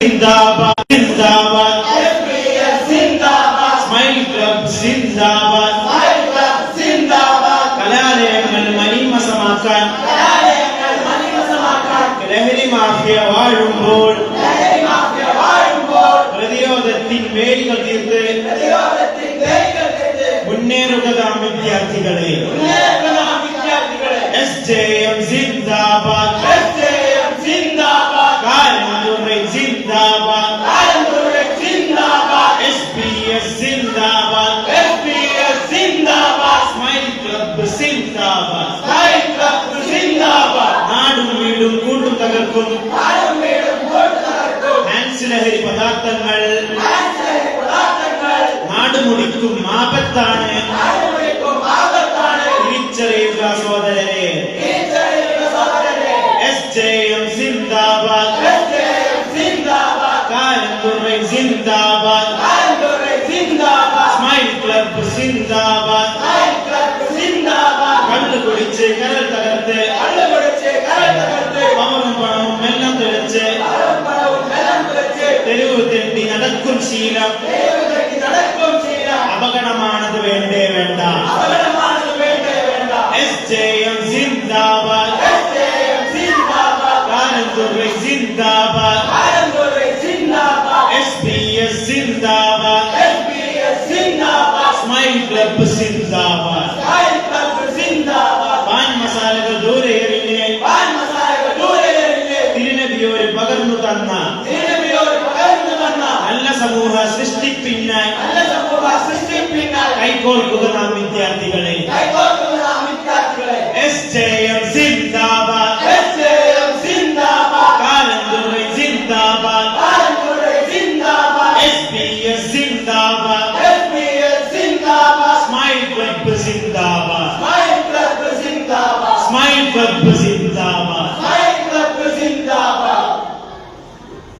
जिंदाबाद जिंदाबाद एफबीएस जिंदाबाद स्मൈൽ ക്ലബ് जिंदाबाद സ്മൈൽ ക്ലബ് जिंदाबाद കലാലയങ്ങൾ മലിനമാക്കാൻ ലഹരി മാഫിയ വാഴുമ്പോൾ പ്രതിരോധത്തിൻ വേലികൾ തീർത്ത് മുന്നേറുക വിദ്യാർത്ഥികളെ SJM जिंदाबाद SJM जिंदाबाद കാരന്തൂർ जिंदाबाद SBS जिंदाबाद SBS जिंदाबाद സ്മൈൽ ക്ലബ് जिंदाबाद നാടും വീടും കൂട്ടും തകർക്കും ഹാൻസ് ലഹരി പദാർത്ഥങ്ങൾ നാടുമുടിക്കും ആപത്താണ് തിരിച്ചറിയുക സഹോദരരെ SJM जिंदाबाद കാരന്തൂർ जिंदाबाद സ്മൈൽ ക്ലബ് जिंदाबाद കള്ളു കുടിച്ച് കരൾ തകർത്ത് പവറും പണവും എല്ലാം തെളിച്ച് തെരുവ് തെണ്ടി നടക്കും ശീലം അപകടമാണത് വേണ്ടേ വേണ്ട SJM जिंदाबाद കാരന്തൂർ जिंदाबाद SBS जिंदाबाद സ്മൈൽ ക്ലബ് जिंदाबाद പാൻ മസാലകൾ ദൂരെ എറിഞ്ഞ് തിരുനബിയോട് പകർന്നു തന്ന നല്ല സമൂഹ സൃഷ്ടിപ്പിനായി കൈകോർക്കുക നാം വിദ്യാർത്ഥികളെ SJM जिंदाबाद കാരന്തൂർ जिंदाबाद SBS जिंदाबाद സ്മൈൽ ക്ലബ് जिंदाबाद സ്മൈൽ ക്ലബ്